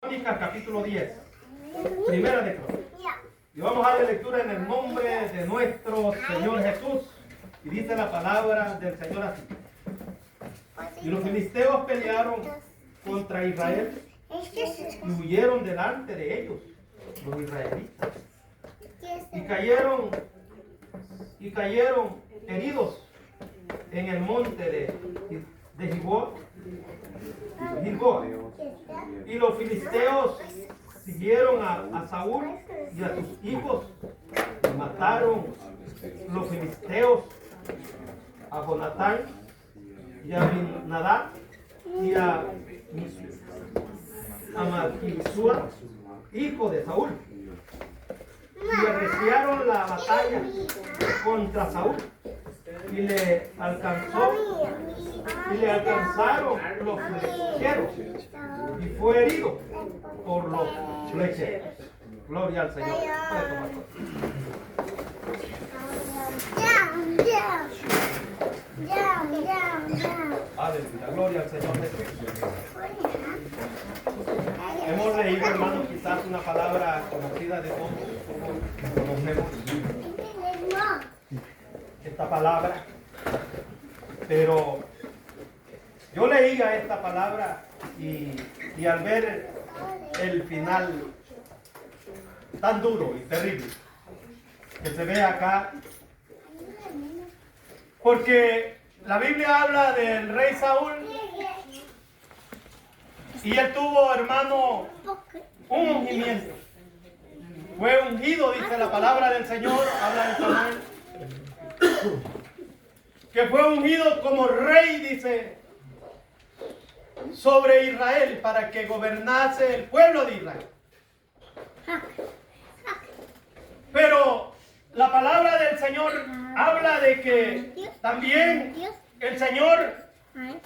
Crónicas capítulo 10, primera de Crónicas. Y vamos a dar lectura en el nombre de nuestro Señor Jesús. Y dice la palabra del Señor así. Y los filisteos pelearon contra Israel y huyeron delante de ellos, los israelitas. Y cayeron heridos en el monte de Gilboa. Y los filisteos siguieron a Saúl y a sus hijos y mataron los filisteos a Jonatán y a Abinadab y a Malquisúa, hijo de Saúl, y arreciaron la batalla contra Saúl y le alcanzaron los flecheros y fue herido por los flecheros. Gloria al Señor. Aleluya, gloria al Señor Jesús. Hemos leído, hermanos, quizás una palabra conocida de todos, conocemos esta palabra, pero yo leía esta palabra y al ver el final tan duro y terrible que se ve acá, porque la Biblia habla del rey Saúl y él tuvo, hermano, un ungimiento. Fue ungido, dice la palabra del Señor, habla de Samuel, que fue ungido como rey, dice, sobre Israel para que gobernase el pueblo de Israel. Pero la palabra del Señor habla de que también el Señor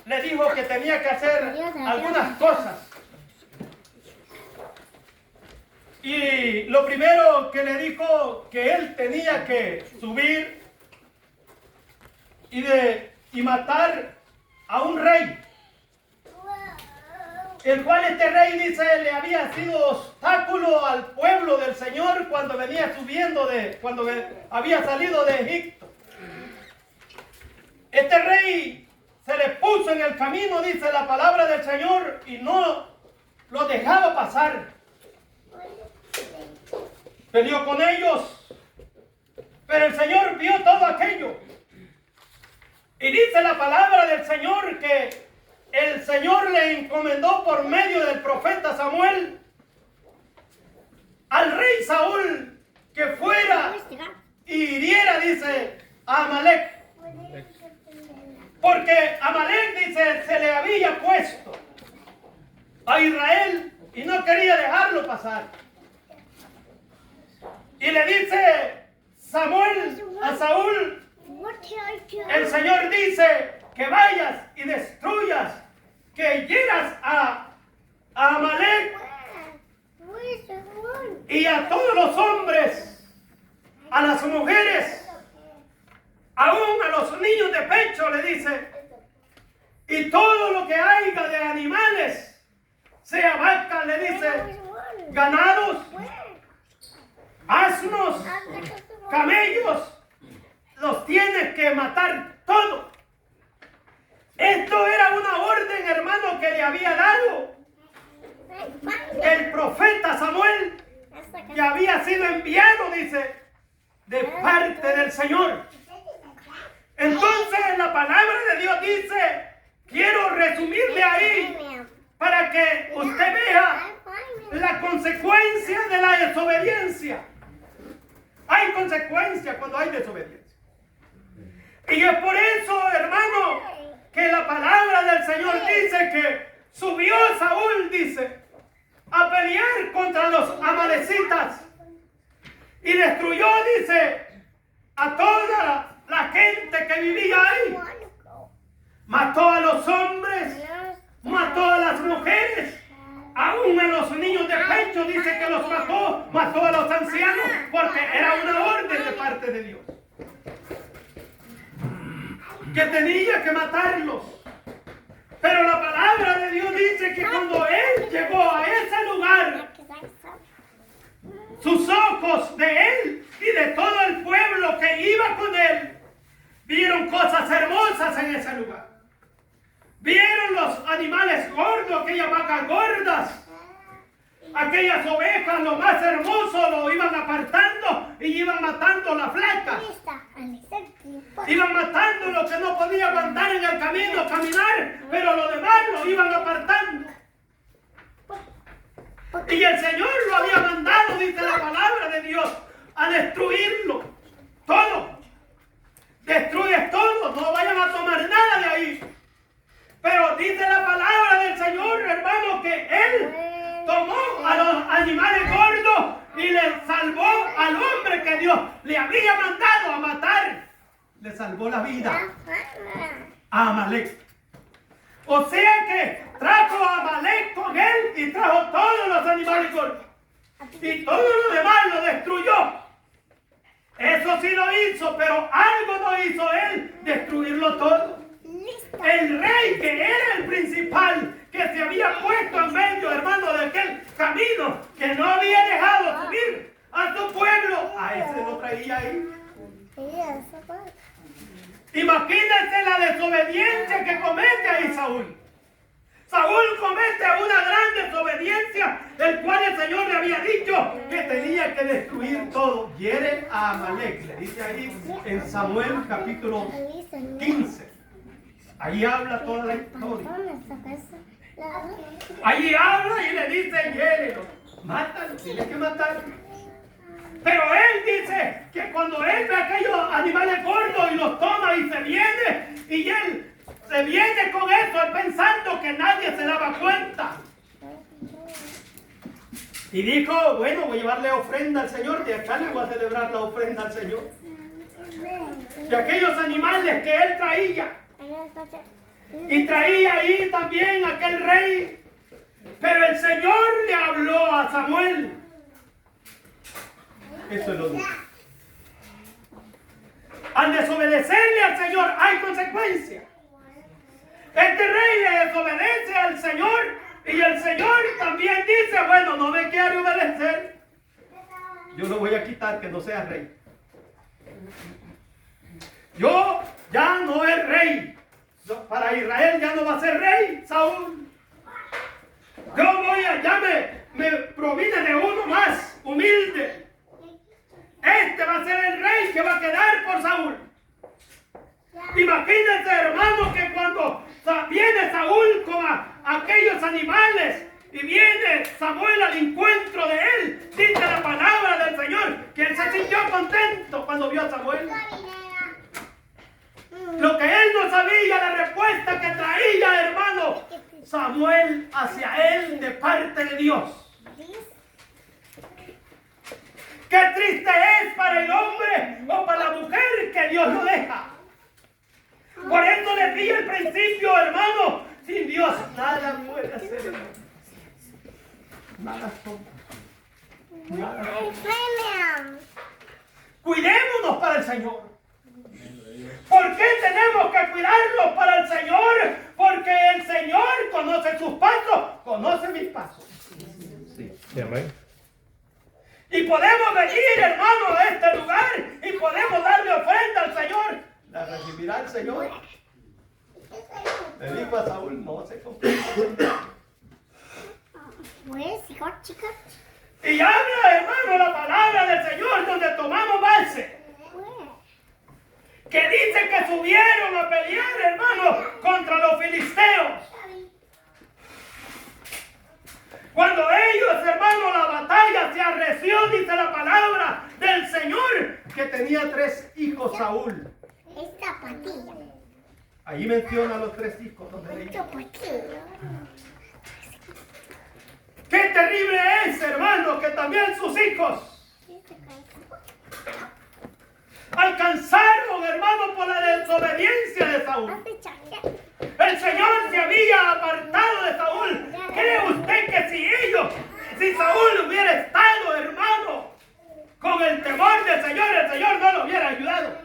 le dijo que tenía que hacer algunas cosas. Y lo primero que le dijo, que él tenía que subir y matar a un rey, el cual este rey, dice, le había sido obstáculo al pueblo del Señor cuando venía subiendo cuando había salido de Egipto. Este rey se le puso en el camino, dice la palabra del Señor, y no lo dejaba pasar. Peleó con ellos, pero el Señor vio todo aquello. Y dice la palabra del Señor que el Señor le encomendó por medio del profeta Samuel al rey Saúl que fuera y hiriera, dice, a Amalek. Porque Amalek, dice, se le había puesto a Israel y no quería dejarlo pasar. Y le dice Samuel a Saúl, el Señor dice que vayas y destruyas, que hieras a Amalek y a todos los hombres, a las mujeres, aún a los niños de pecho, le dice, y todo lo que haya de animales, sea vacas, le dice, ganados, asnos, camellos, los tienes que matar todos. Esto era una orden, hermano, que le había dado el profeta Samuel, que había sido enviado, dice, de parte del Señor. Entonces la palabra de Dios dice, quiero resumirle ahí para que usted vea la consecuencia de la desobediencia. Hay consecuencias cuando hay desobediencia. Y es por eso, hermano, que la palabra del Señor dice que subió Saúl, dice, a pelear contra los amalecitas y destruyó, dice, a toda la gente que vivía ahí. Mató a los hombres, mató a las mujeres, aún a los niños de pecho, dice que los mató a los ancianos, porque era una orden de parte de Dios, que tenía que matarlos. Pero la palabra de Dios dice que cuando él llegó a ese lugar, iba con él, vieron cosas hermosas en ese lugar. Vieron los animales gordos, aquellas vacas gordas. Aquellas ovejas, lo más hermoso, lo iban apartando y iban matando las flacas. Iban matando lo que no podía aguantar en el camino, caminar, pero lo demás lo iban apartando. Y el Señor lo había mandado, dice la palabra de Dios, a destruirlo. Todo. Destruyes todo, no vayan a tomar nada de ahí. Pero dice la palabra del Señor, hermano, que Él tomó a los animales gordos y le salvó al hombre que Dios le había mandado a matar. Le salvó la vida a Amalek. O sea que trajo a Amalek con él y trajo todos los animales gordos. Y todo lo demás lo destruyó. Eso sí lo hizo, pero algo no hizo él, destruirlo todo. El rey, que era el principal, que se había puesto en medio, hermano, de aquel camino, que no había dejado subir a su pueblo, a ese lo traía ahí. Imagínense la desobediencia que comete ahí Saúl. Saúl comete una gran desobediencia, el cual el Señor le había dicho que tenía que destruir todo. Hiere a Amalek, le dice ahí en Samuel capítulo 15. Ahí habla toda la historia. Ahí habla y le dice, hiérelo, mátalo, tiene que matarlo. Pero él dice que cuando él ve aquellos animales gordos y los toma y se viene, y él se viene con eso, él pensando que nadie se daba cuenta. Y dijo, bueno, voy a llevarle ofrenda al Señor, de acá le voy a celebrar la ofrenda al Señor. De aquellos animales que él traía. Y traía ahí también aquel rey. Pero el Señor le habló a Samuel. Eso es lo duro. Al desobedecerle al Señor hay consecuencias. Este rey le desobedece al Señor y el Señor también dice, bueno, no me quiere obedecer. Yo lo voy a quitar, que no sea rey. Yo ya no es rey. Para Israel ya no va a ser rey, Saúl. Yo ya me provine de uno más humilde. Este va a ser el rey que va a quedar por Saúl. Imagínense, hermano, que cuando viene Saúl con aquellos animales y viene Samuel al encuentro de él, dice la palabra del Señor que él se sintió contento cuando vio a Samuel. Lo que él no sabía, la respuesta que traía, hermano, Samuel hacia él de parte de Dios. Qué triste es para el hombre o para la mujer que Dios lo deja. Por eso decía al principio, hermano, sin Dios nada puede hacer. Nada somos. Cuidémonos para el Señor. ¿Por qué tenemos que cuidarnos para el Señor? Porque el Señor conoce sus pasos, conoce mis pasos. Sí, amén. Y podemos venir, hermano, a este lugar y podemos darle ofrenda al Señor. ¿La recibirá el Señor? Le dijo a Saúl, no se complica. Y habla, hermano, la palabra del Señor donde tomamos base. Que dice que subieron a pelear, hermano, contra los filisteos. Cuando ellos, hermano, la batalla se arreció, dice la palabra del Señor, que tenía 3 hijos Saúl. Esta patilla. Ahí menciona a los 3 hijos. Qué terrible es, hermano, que también sus hijos alcanzaron, hermano, por la desobediencia de Saúl. El Señor se había apartado de Saúl. ¿Cree usted que si Saúl hubiera estado, hermano, con el temor del Señor, el Señor no lo hubiera ayudado?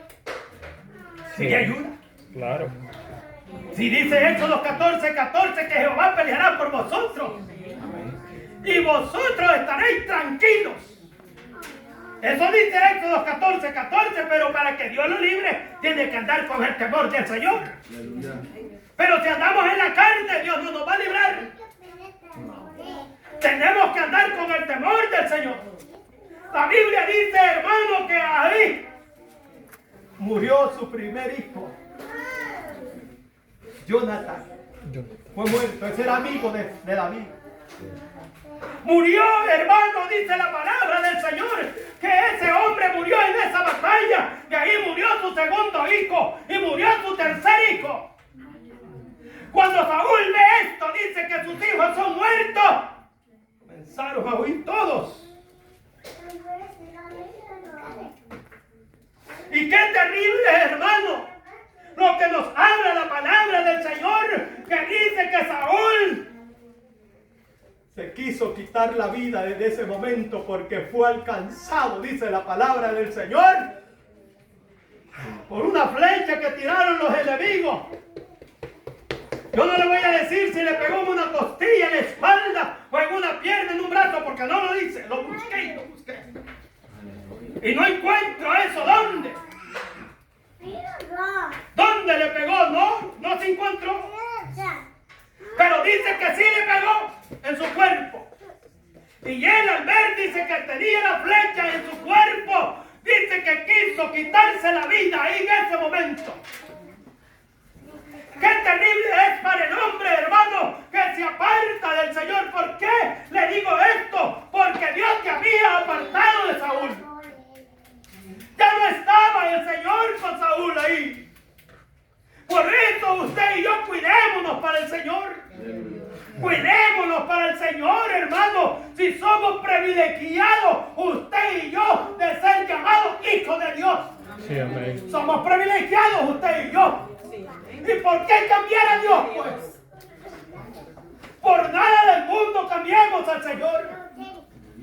Sí. ¿Y ayuda? Claro. Si dice Éxodo 14:14 que Jehová peleará por vosotros y vosotros estaréis tranquilos. Eso dice Éxodo 14:14, pero para que Dios lo libre, tiene que andar con el temor del Señor. Pero si andamos en la carne, Dios no nos va a librar. Tenemos que andar con el temor del Señor. La Biblia dice, hermano, que ahí murió su primer hijo, Jonathan. Fue muerto, ese era amigo de David. Murió, hermano, dice la palabra del Señor, que ese hombre murió en esa batalla. Y ahí murió su segundo hijo y murió su tercer hijo. Cuando Saúl ve esto, dice que sus hijos son muertos. Comenzaron a huir todos. Y qué terrible, hermano, lo que nos habla la palabra del Señor, que dice que Saúl se quiso quitar la vida desde ese momento porque fue alcanzado, dice la palabra del Señor, por una flecha que tiraron los enemigos. Yo no le voy a decir si le pegó en una costilla, en la espalda, o en una pierna, en un brazo, porque no lo dice. Lo busqué y lo busqué. Y no encuentro eso. ¿Dónde? ¿Dónde le pegó? No se encontró. Pero dice que sí le pegó en su cuerpo. Y él al ver, dice que tenía la flecha en su cuerpo, dice que quiso quitarse la vida ahí en ese momento. ¡Qué terrible es para el hombre, hermano, que se aparta del Señor! ¿Por qué le digo esto? Porque Dios te había apartado de Saúl. Ya no estaba el Señor con Saúl ahí. Por eso usted y yo cuidémonos para el Señor. Cuidémonos para el Señor, hermano. Si somos privilegiados, usted y yo, de ser llamados hijos de Dios. Sí, amén. Somos privilegiados usted y yo. ¿Y por qué cambiar a Dios, pues? Por nada del mundo cambiemos al Señor.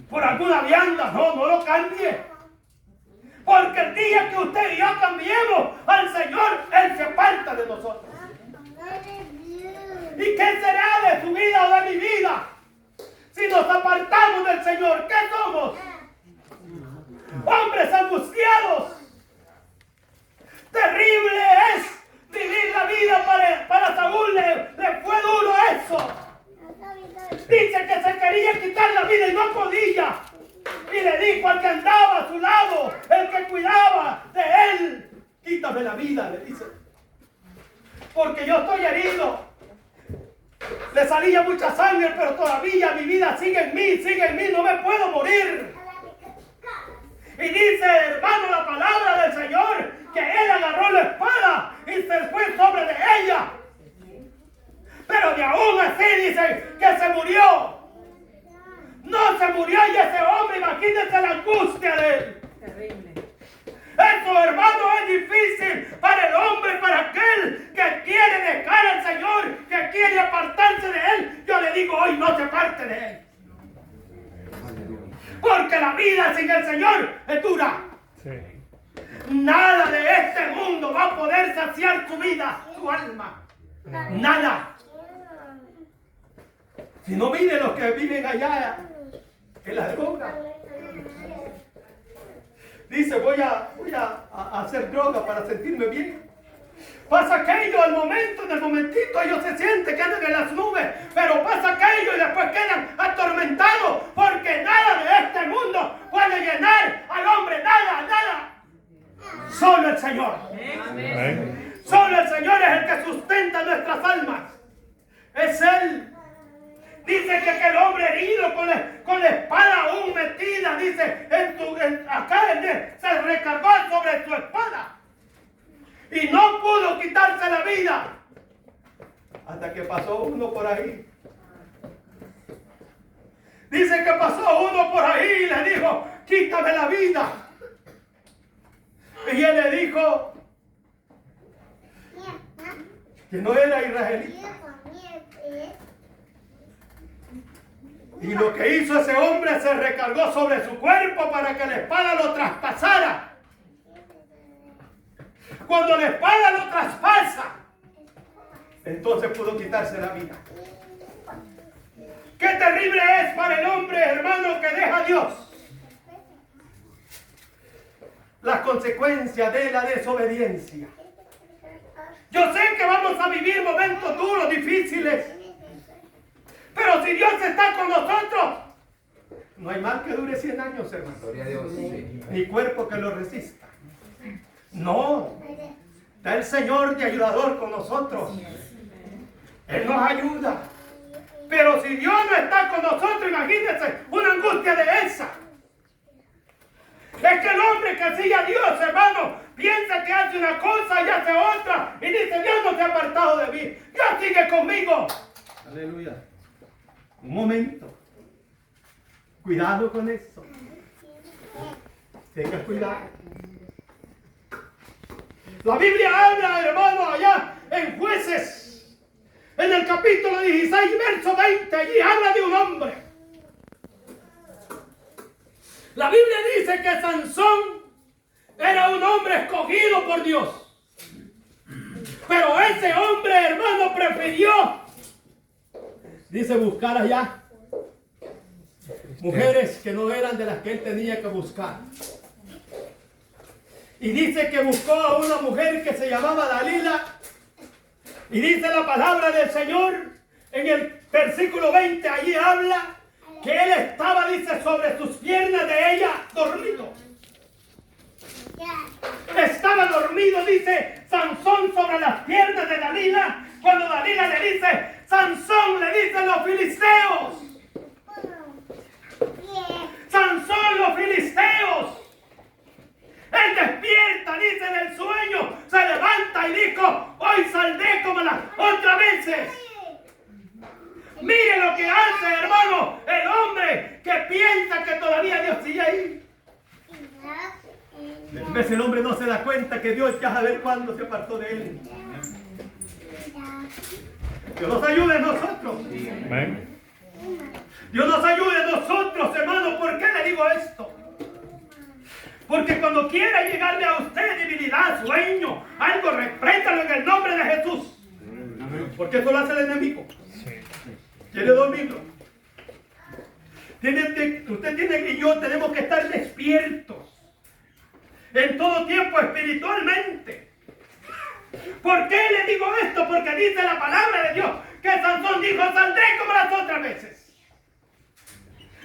Por alguna vianda, no lo cambie. Porque el día que usted y yo cambiemos al Señor, Él se aparta de nosotros. ¿Y qué será de su vida o de mi vida si nos apartamos del Señor? ¿Qué somos? Hombres angustiados. Terrible es vivir la vida para Saúl. Le fue duro eso. Dice que se quería quitar la vida y no podía. Y le dijo al que andaba a su lado, el que cuidaba de él, quítame la vida, le dice. Porque yo estoy herido. Le salía mucha sangre, pero todavía mi vida sigue en mí, no me puedo morir. Y dice, hermano, la palabra del Señor, que él agarró la espada y se fue sobre de ella. Pero de aún así dice que se murió. No se murió y ese hombre, imagínense la angustia de él. Terrible. Eso, hermano, es difícil para el hombre, para aquel que quiere dejar al Señor, que quiere apartarse de Él. Yo le digo hoy, no se aparte de Él. Porque la vida sin el Señor es dura. Sí. Nada de este mundo va a poder saciar tu vida, tu alma. Nada. Si no, mire los que viven allá en la droga. Dice, voy a hacer droga para sentirme bien. Pasa aquello al momento, en el momentito ellos se sienten que andan en las nubes, pero pasa aquello y después quedan atormentados, porque nada de este mundo puede llenar al hombre, nada. Solo el Señor. Amén. Solo el Señor es el que sustenta nuestras almas. Es Él. Dice que aquel hombre herido con la espada aún metida, dice, acá se recargó sobre su espada. Y no pudo quitarse la vida. Hasta que pasó uno por ahí. Dice que pasó uno por ahí y le dijo, quítame la vida. Y él le dijo que no era israelita. Y lo que hizo ese hombre, se recargó sobre su cuerpo para que la espada lo traspasara. Cuando la espada lo traspasa, entonces pudo quitarse la vida. Qué terrible es para el hombre, hermano, que deja a Dios. las consecuencias de la desobediencia. Yo sé que vamos a vivir momentos duros, difíciles, pero si Dios está con nosotros, no hay mal que dure 100 años, hermano. Gloria a Dios. Ni cuerpo que lo resista. No, está el Señor de ayudador con nosotros. Él nos ayuda. Pero si Dios no está con nosotros, imagínense una angustia de esa. Es que el hombre que sigue a Dios, hermano, piensa que hace una cosa y hace otra. Y dice, Dios no se ha apartado de mí. Dios sigue conmigo. Aleluya. Un momento. Cuidado con eso. Tenga cuidado. La Biblia habla, hermano, allá en Jueces, en el capítulo 16, verso 20, allí habla de un hombre. La Biblia dice que Sansón era un hombre escogido por Dios. Pero ese hombre, hermano, prefirió, dice, buscar allá mujeres que no eran de las que él tenía que buscar. Y dice que buscó a una mujer que se llamaba Dalila. Y dice la palabra del Señor en el versículo 20, allí habla que él estaba, dice, sobre sus piernas de ella, dormido. Estaba dormido, dice Sansón, sobre las piernas de Dalila. Cuando Dalila le dice, Sansón, le dicen los filisteos. Sansón, los filisteos. Él despierta, dice, del sueño, se levanta y dijo, hoy saldré como las otras veces. Mire lo que hace, hermano, el hombre que piensa que todavía Dios sigue ahí. A veces el hombre no se da cuenta que Dios ya sabe cuándo se apartó de él. Dios nos ayude a nosotros. Amén. Dios nos ayude a nosotros, hermano. ¿Por qué le digo esto? Porque cuando quiera llegarle a usted debilidad, sueño, algo, repréndalo en el nombre de Jesús. Porque eso lo hace el enemigo. Quiere dormirlo. Usted tiene que yo tenemos que estar despiertos en todo tiempo espiritualmente. ¿Por qué le digo esto? Porque dice la palabra de Dios que Sansón dijo, saldré como las otras veces.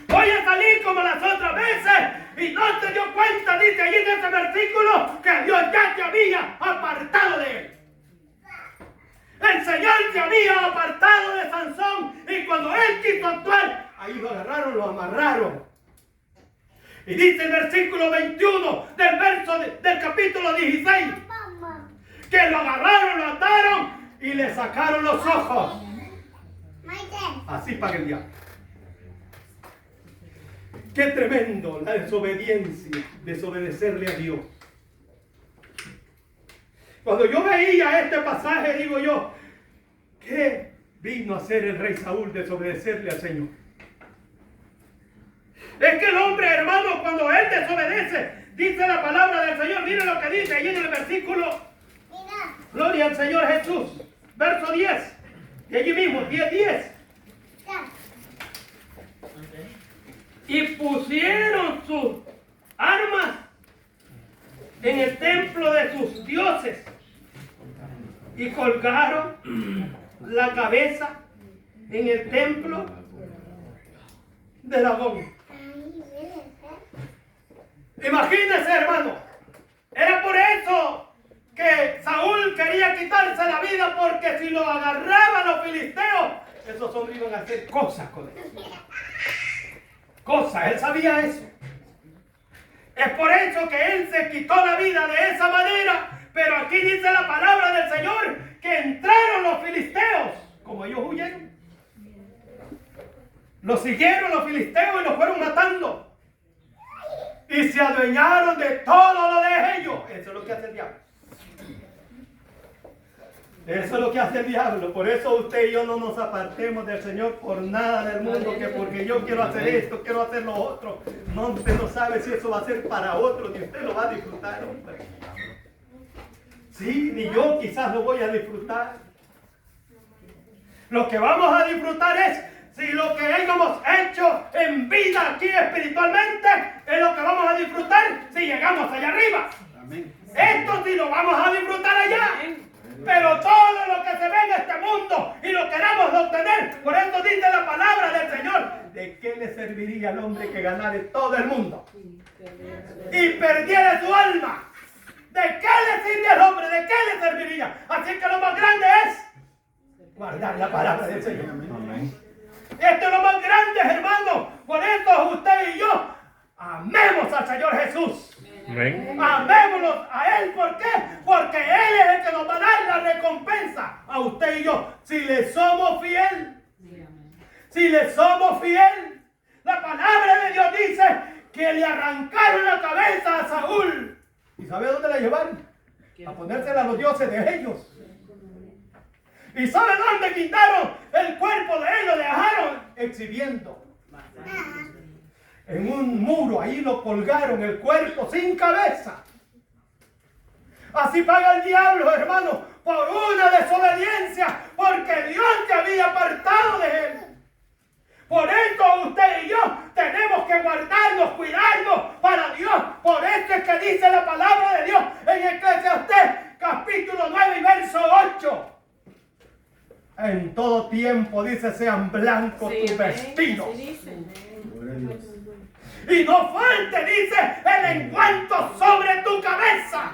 Voy a salir como las otras veces. Y no se dio cuenta, dice allí en ese versículo, que Dios ya se había apartado de él. El Señor se había apartado de Sansón. Y cuando él quiso actuar, ahí lo agarraron, lo amarraron. Y dice el versículo 21 del capítulo 16, que lo agarraron, lo ataron y le sacaron los ojos. Así para el diablo. Qué tremendo la desobediencia, desobedecerle a Dios. Cuando yo veía este pasaje, digo yo, ¿qué vino a hacer el rey Saúl desobedecerle al Señor? Es que el hombre, hermano, cuando él desobedece, dice la palabra del Señor, mire lo que dice ahí en el versículo, gloria al Señor Jesús, verso 10, y allí mismo, 10. Y pusieron sus armas en el templo de sus dioses y colgaron la cabeza en el templo de Dagón. Imagínense, hermano, era por eso que Saúl quería quitarse la vida, porque si lo agarraban los filisteos, esos hombres iban a hacer cosas con él. Él sabía eso. Es por eso que él se quitó la vida de esa manera. Pero aquí dice la palabra del Señor que entraron los filisteos, como ellos huyeron. Los siguieron los filisteos y los fueron matando. Y se adueñaron de todo lo de ellos. Eso es lo que hace el diablo. Eso es lo que hace el diablo. Por eso usted y yo no nos apartemos del Señor por nada del mundo, que porque yo quiero hacer esto, quiero hacer lo otro. No, usted no sabe si eso va a ser para otro, ni usted lo va a disfrutar, hombre. Sí, ni yo quizás lo voy a disfrutar. Lo que vamos a disfrutar es si lo que hayamos hecho en vida aquí espiritualmente es lo que vamos a disfrutar si llegamos allá arriba. en este mundo y lo queramos obtener. Por eso dice la palabra del Señor: ¿de qué le serviría al hombre que ganare todo el mundo y perdiera su alma? ¿De qué le sirve al hombre? ¿De qué le serviría? Así que lo más grande es guardar la palabra del Señor. Amén. Esto es lo más grande, hermano. Por eso usted y yo amemos al Señor Jesús. Amén. Amémonos a Él. ¿Por qué? Porque Él es el que nos va a dar la recompensa a usted y yo, si le somos fiel. Si le somos fiel. La palabra de Dios dice que le arrancaron la cabeza a Saúl. ¿Y sabe a dónde la llevaron? A ponérsela a los dioses de ellos. ¿Y sabe dónde quitaron el cuerpo de él? Lo dejaron exhibiendo en un muro. Ahí lo colgaron, el cuerpo sin cabeza. Así paga el diablo, hermano, por una desobediencia, porque Dios te había apartado de él. Por eso usted y yo tenemos que guardarnos, cuidarnos para Dios. Por eso es que dice la palabra de Dios en Eclesiastés capítulo 9 y verso 8. En todo tiempo, dice, sean blancos tus vestidos. Y no falte, dice, el encanto sobre tu cabeza.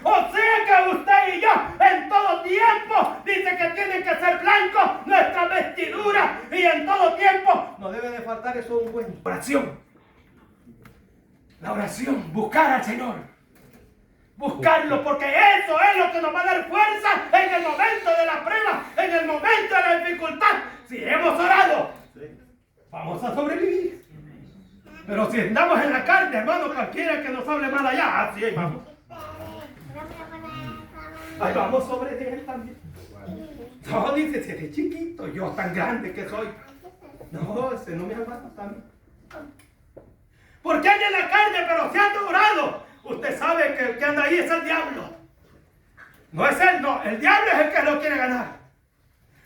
O sea que usted y yo, en todo tiempo, dice que tienen que ser blancos nuestras vestiduras. Y en todo tiempo, no debe de faltar eso un buen oración. La oración, buscar al Señor. Buscarlo, porque eso es lo que nos va a dar fuerza en el momento de la prueba, en el momento de la dificultad. Si hemos orado, vamos a sobrevivir. Pero si andamos en la carne, hermano, cualquiera que nos hable mal allá, así ahí vamos. Ahí vamos sobre de él también. No, dice, si eres chiquito, yo tan grande que soy. No, ese no me aguanta también. Porque anda en la carne, pero si anda orado. Usted sabe que el que anda ahí es el diablo. No es él, no. El diablo es el que lo quiere ganar.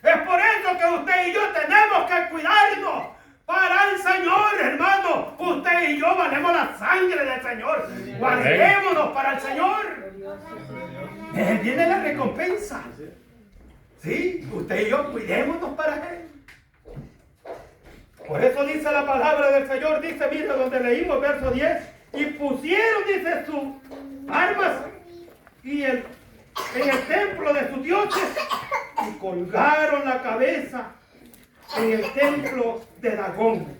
Es por eso que usted y yo tenemos que cuidarnos para el Señor, hermano. Usted y yo valemos la sangre del Señor. Guardémonos para el Señor. Viene la recompensa. Sí, usted y yo cuidémonos para Él. Por eso dice la palabra del Señor, dice, mira donde leímos verso 10, y pusieron, dice, sus armas en el templo de sus dioses y colgaron la cabeza en el templo de Dagón.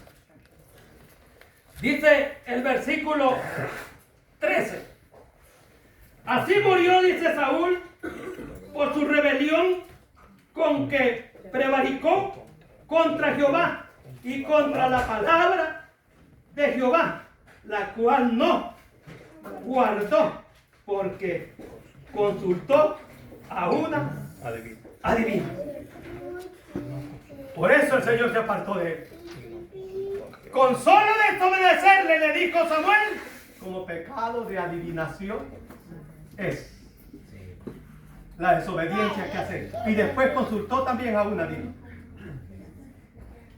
Dice el versículo 13. Así murió, dice Saúl, por su rebelión con que prevaricó contra Jehová y contra la palabra de Jehová, la cual no guardó, porque consultó a una adivina. Por eso el Señor se apartó de él. Con solo desobedecerle, le dijo Samuel, como pecado de adivinación es la desobediencia que hace. Y después consultó también a una adivina.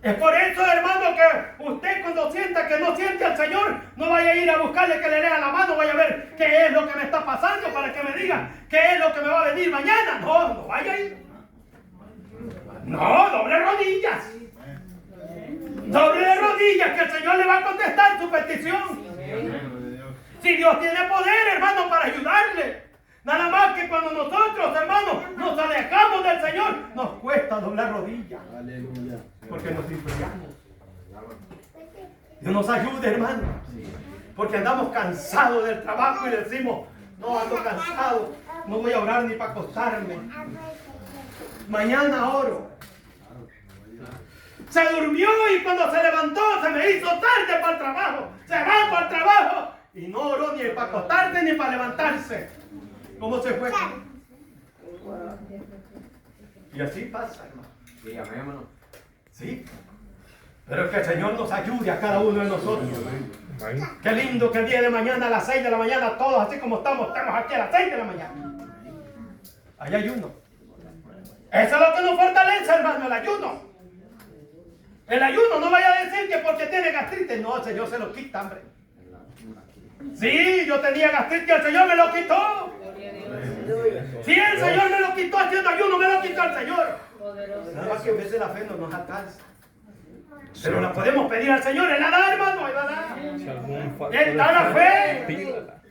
Es por eso, hermano, que usted cuando sienta que no siente al Señor, no vaya a ir a buscarle que le lea la mano, vaya a ver qué es lo que me está pasando para que me diga qué es lo que me va a venir mañana. No, no vaya a ir. No, doble rodillas. Doble rodillas, que el Señor le va a contestar su petición. Si Dios tiene poder, hermano, para ayudarle. Nada más que cuando nosotros, hermanos, nos alejamos del Señor, nos cuesta doblar rodillas. Porque nos influyamos. Dios nos ayude, hermano. Porque andamos cansados del trabajo y decimos, no, ando cansado, no voy a orar ni para acostarme. Mañana oro. Se durmió y cuando se levantó se me hizo tarde para el trabajo. Se va para el trabajo y no oró ni para acostarse ni para levantarse. ¿Cómo se fue? Y así pasa, hermano. Sí, amén, hermano. Sí. Pero que el Señor nos ayude a cada uno de nosotros. Qué lindo que el día de mañana a las 6 de la mañana, todos así como estamos aquí a las 6 de la mañana. Hay ayuno. Eso es lo que nos fortalece, hermano, el ayuno. El ayuno, no vaya a decir que porque tiene gastritis. No, el Señor se lo quita, hombre. Sí, yo tenía gastritis, el Señor me lo quitó. Si el Señor me lo quitó haciendo ayuno, me lo quitó el Señor. Nada más que a veces la fe no nos alcanza. Pero la podemos pedir al Señor. Él la da, hermano. Él la da. Si algún falta Él da la fe. pídala.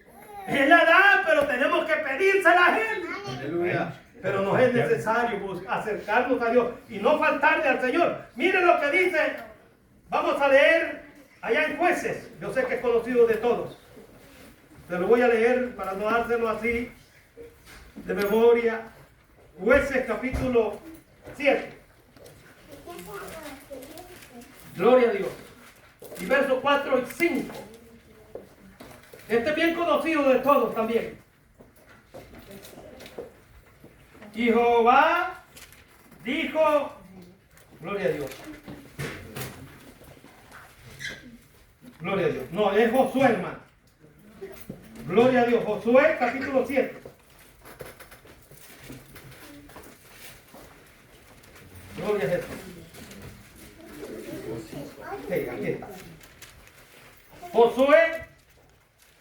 Él la da, pero tenemos que pedírsela a Él. Aleluya. Pero nos es necesario acercarnos a Dios y no faltarle al Señor. Miren lo que dice. Vamos a leer allá en Jueces. Yo sé que es conocido de todos. Se lo voy a leer para no dárselo así de memoria. Jueces capítulo 7. Gloria a Dios. Y versos 4 y 5. Este es bien conocido de todos también. Y Jehová dijo, gloria a Dios. Gloria a Dios. No, es Josué, hermano. Gloria a Dios. Josué capítulo 7. Gloria a Jesús. Sí, aquí está. Josué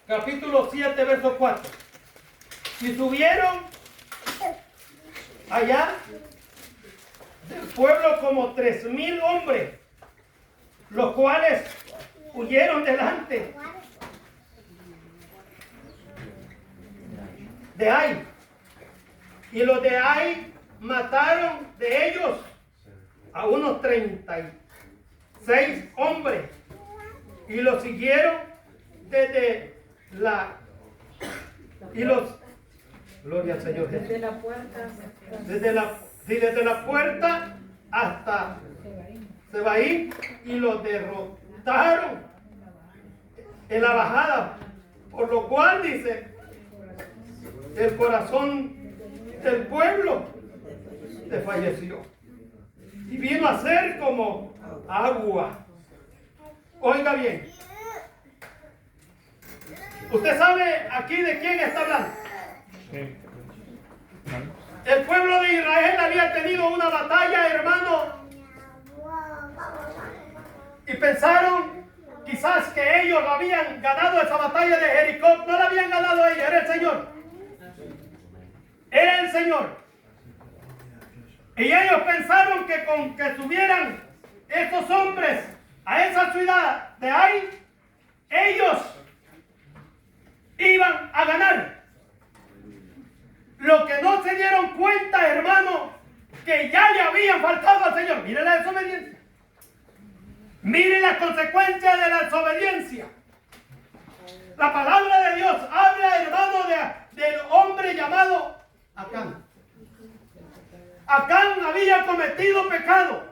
capítulo 7, verso 4. Y subieron allá del pueblo como 3,000 hombres, los cuales huyeron delante de Ai. Y los de Ai mataron de ellos a unos 36 hombres y los siguieron desde la gloria al Señor Jesús. Desde la puerta. Desde la puerta hasta Sebaín y los derrotaron en la bajada, por lo cual dice el corazón del pueblo desfalleció y vino a ser como agua. Oiga bien, usted sabe aquí de quién está hablando. Sí. El pueblo de Israel había tenido una batalla, hermano, y pensaron quizás que ellos habían ganado esa batalla de Jericó. No la habían ganado ellos, era el Señor. Era el Señor. Y ellos pensaron que con que subieran esos hombres a esa ciudad de Ai, ellos iban a ganar. Lo que no se dieron cuenta, hermano, que ya le habían faltado al Señor. Miren la desobediencia. Miren las consecuencias de la desobediencia. La palabra de Dios habla, hermano, del hombre llamado Acán. Acán había cometido pecado.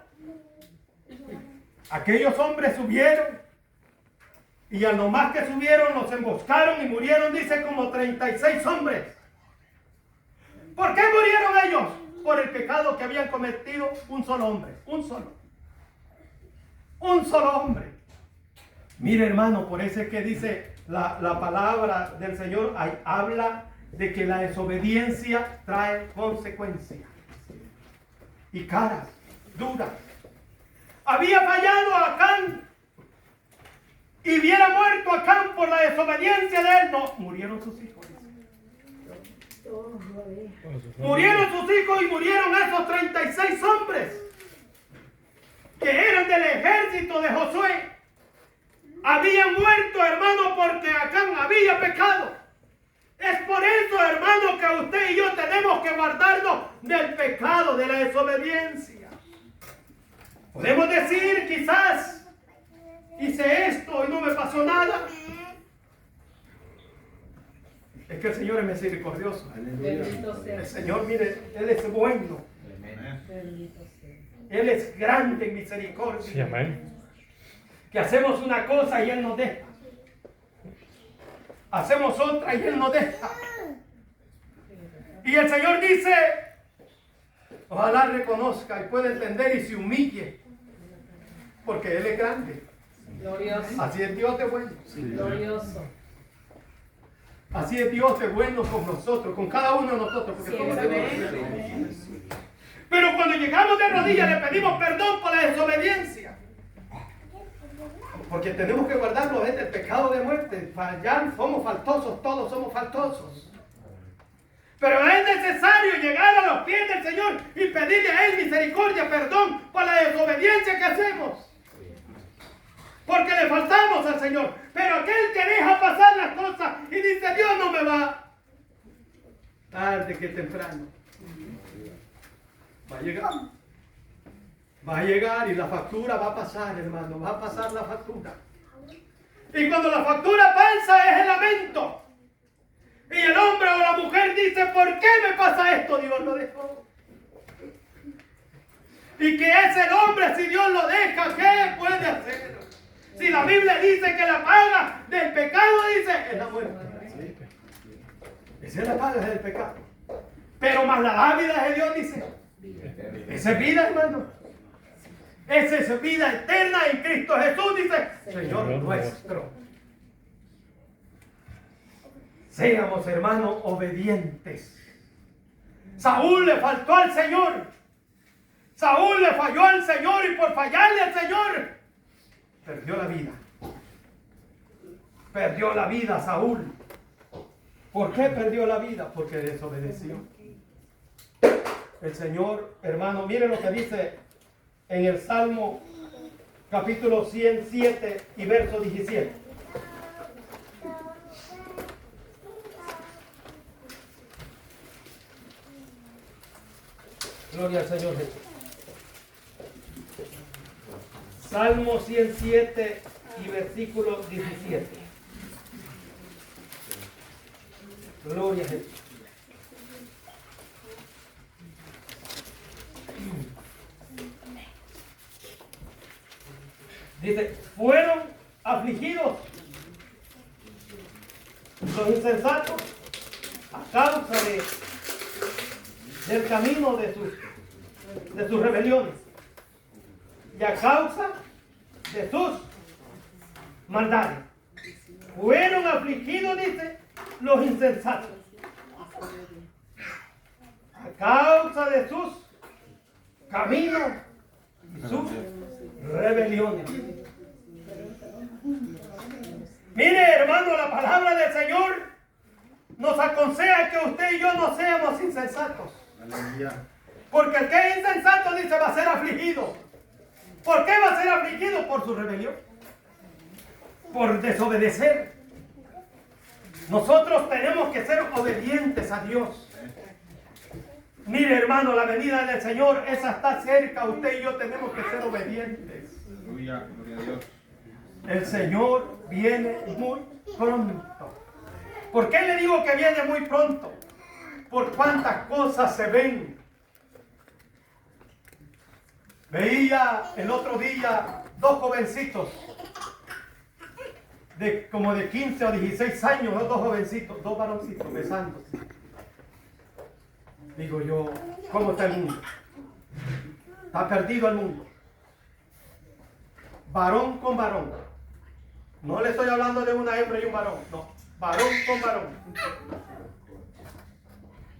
Aquellos hombres subieron y a lo más que subieron los emboscaron y murieron, dice, como 36 hombres. ¿Por qué murieron ellos? Por el pecado que habían cometido un solo hombre. Un solo hombre. Mire, hermano, por eso es que dice la palabra del Señor, ahí habla de que la desobediencia trae consecuencias y caras duras. Había fallado Acán y hubiera muerto Acán por la desobediencia de él. No, murieron sus hijos. Murieron sus hijos y murieron esos 36 hombres que eran del ejército de Josué. Habían muerto, hermano, porque Acán había pecado. Es por eso, hermano, que usted y yo tenemos que guardarnos del pecado, de la desobediencia. Podemos decir, quizás, hice esto y no me pasó nada. Es que el Señor es misericordioso. El Señor, mire, Él es bueno. Él es grande en misericordia. Sí, amén. Que hacemos una cosa y Él nos deja. Hacemos otra y Él nos deja. Y el Señor dice, ojalá reconozca y pueda entender y se humille. Porque Él es grande. Glorioso. Así es Dios de bueno. Glorioso. Así es Dios de bueno con nosotros, con cada uno de nosotros. Porque Sí, somos de amén. Dios. Pero cuando llegamos de rodillas le pedimos perdón por la desobediencia. Porque tenemos que guardarnos del pecado de muerte. Fallar, somos faltosos, todos somos faltosos. Pero es necesario llegar a los pies del Señor y pedirle a Él misericordia, perdón por la desobediencia que hacemos. Porque le faltamos al Señor. Pero aquel que deja pasar las cosas y dice, Dios no me va, tarde que temprano, va a llegar. Va a llegar y la factura va a pasar, hermano. Va a pasar la factura. Y cuando la factura pasa es el lamento. Y el hombre o la mujer dice, ¿por qué me pasa esto? Dios lo dejó. Y que es el hombre, si Dios lo deja, ¿qué puede hacer? Si la Biblia dice que la paga del pecado, dice, es la muerte. Esa es la paga del pecado. Pero más la dádiva de Dios, dice, esa es vida, hermano. Esa es vida eterna en Cristo Jesús, dice, Señor nuestro. Seamos, hermanos, obedientes. Saúl le faltó al Señor. Saúl le falló al Señor y por fallarle al Señor, perdió la vida. Perdió la vida Saúl. ¿Por qué perdió la vida? Porque desobedeció. El Señor, hermano, mire lo que dice en el Salmo capítulo 107 y verso 17. Gloria al Señor Jesús. Salmo 107 y versículo 17. Gloria a Jesús. Dice, fueron afligidos los insensatos a causa del camino de sus rebeliones y a causa de sus maldades. Fueron afligidos, dice, los insensatos a causa de sus caminos y sus rebeliones. Mire, hermano, la palabra del Señor nos aconseja que usted y yo no seamos insensatos. Porque el que es insensato, dice, va a ser afligido. ¿Por qué va a ser afligido? Por su rebelión, por desobedecer. Nosotros tenemos que ser obedientes a Dios. Mire, hermano, la venida del Señor, esa está cerca. Usted y yo tenemos que ser obedientes. Gloria a Dios. El Señor viene muy pronto. ¿Por qué le digo que viene muy pronto? Por cuántas cosas se ven. Veía el otro día dos jovencitos, como de 15 o 16 años, dos jovencitos, dos varoncitos besándose. Digo yo, ¿cómo está el mundo? Está perdido el mundo. Varón con varón. No le estoy hablando de una hembra y un varón, no. Varón con varón.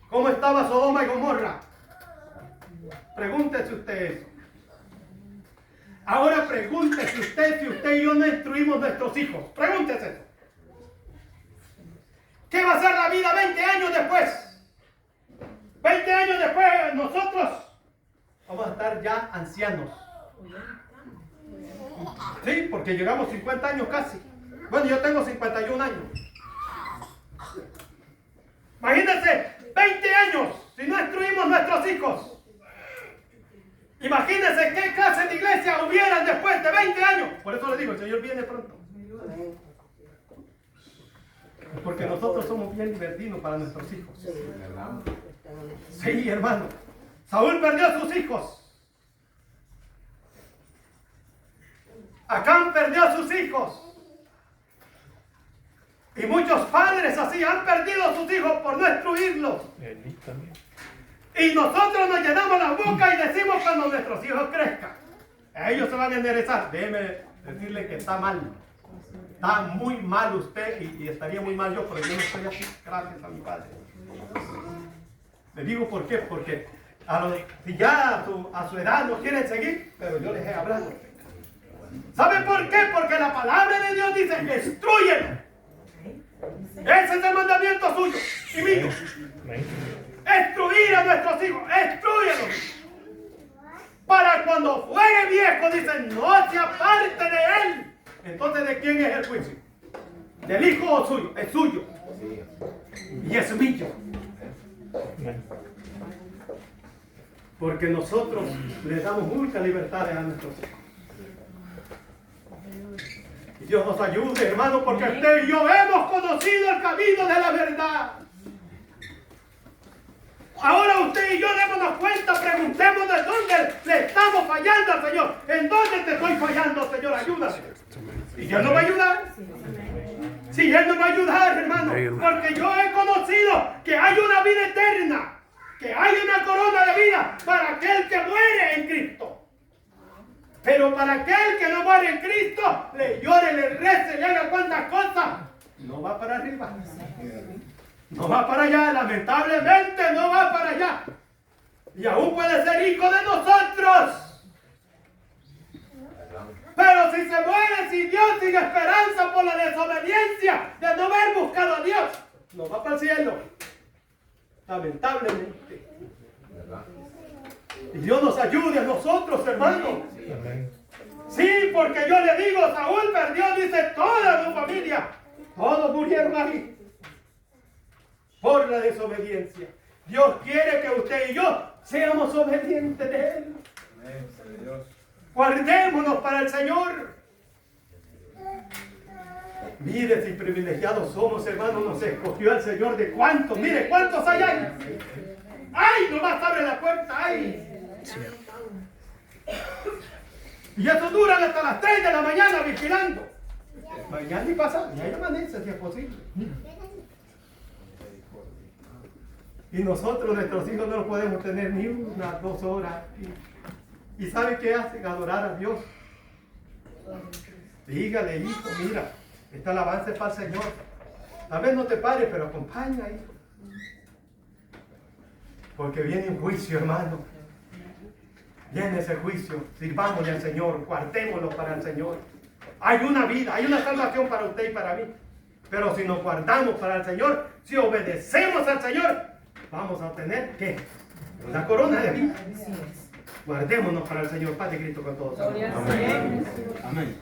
¿Cómo estaba Sodoma y Gomorra? Pregúntese usted eso. Ahora pregúntese usted si usted y yo no instruimos nuestros hijos. Pregúntese eso. ¿Qué va a ser la vida 20 años después? 20 años después nosotros vamos a estar ya ancianos. Sí, porque llegamos 50 años casi. Bueno, yo tengo 51 años. Imagínense, 20 años si no instruimos nuestros hijos. Imagínense qué clase de iglesia hubieran después de 20 años. Por eso les digo, el Señor viene pronto. Porque nosotros somos bien libertinos para nuestros hijos. Sí, hermano. Saúl perdió a sus hijos. Acán perdió a sus hijos. Y muchos padres así han perdido a sus hijos por no instruirlos. Y nosotros nos llenamos la boca y decimos cuando nuestros hijos crezcan, ellos se van a enderezar. Déjeme decirle que está mal. Está muy mal usted y estaría muy mal yo, pero yo no estoy así. Gracias a mi padre. Le digo por qué. Porque si ya a su edad no quieren seguir, pero yo les he hablado. ¿Sabe por qué? Porque la palabra de Dios dice, instrúyelo. Ese es el mandamiento suyo y mío. Amén. Destruir a nuestros hijos, destruyelos. Para cuando fuere viejo, dicen, no se aparte de él. Entonces, ¿de quién es el juicio? ¿Del hijo o suyo? Es suyo. Y es mío. Amén. Porque nosotros le damos mucha libertad a nuestros hijos. Y Dios nos ayude, hermano, porque usted y yo hemos conocido el camino de la verdad. Ahora usted y yo démonos cuenta, preguntemos de dónde le estamos fallando al Señor. ¿En dónde te estoy fallando, Señor? Ayúdame. Y Dios nos va a ayudar. Sí, Él nos va a ayudar, hermano. Porque yo he conocido que hay una vida eterna. Que hay una corona de vida para aquel que muere en Cristo. Pero para aquel que no muere en Cristo, le llore, le rece, le haga cuantas cosas, no va para arriba. No va para allá, lamentablemente no va para allá. Y aún puede ser hijo de nosotros. Pero si se muere sin Dios, sin esperanza por la desobediencia de no haber buscado a Dios, no va para el cielo. Lamentablemente. Y Dios nos ayude a nosotros, hermanos. Amén. Sí, porque yo le digo, Saúl perdió, dice, toda su familia. Todos murieron ahí. Por la desobediencia. Dios quiere que usted y yo seamos obedientes de Él. Guardémonos para el Señor. Mire si privilegiados somos, hermanos, nos escogió el Señor de cuántos. Mire cuántos hay ahí. ¡Ay! Nomás abre la puerta. ¡Ay! Y eso duran hasta las 3 de la mañana vigilando. Mañana y pasado. Y ahí amanece si es posible. Y nosotros, nuestros hijos, no los podemos tener ni unas 2 horas. ¿Y sabe qué hacen? Adorar a Dios. Dígale, hijo, mira, esta alabanza es para el Señor. Tal vez no te pares, pero acompaña, hijo. Porque viene un juicio, hermano. Viene ese juicio. Sirvámosle al Señor, guardémoslo para el Señor. Hay una vida, hay una salvación para usted y para mí. Pero si nos guardamos para el Señor, si obedecemos al Señor, vamos a obtener, ¿qué? La corona de vida. Guardémonos para el Señor. Padre Cristo con todos. Gloria al Amén. Señor. Amén.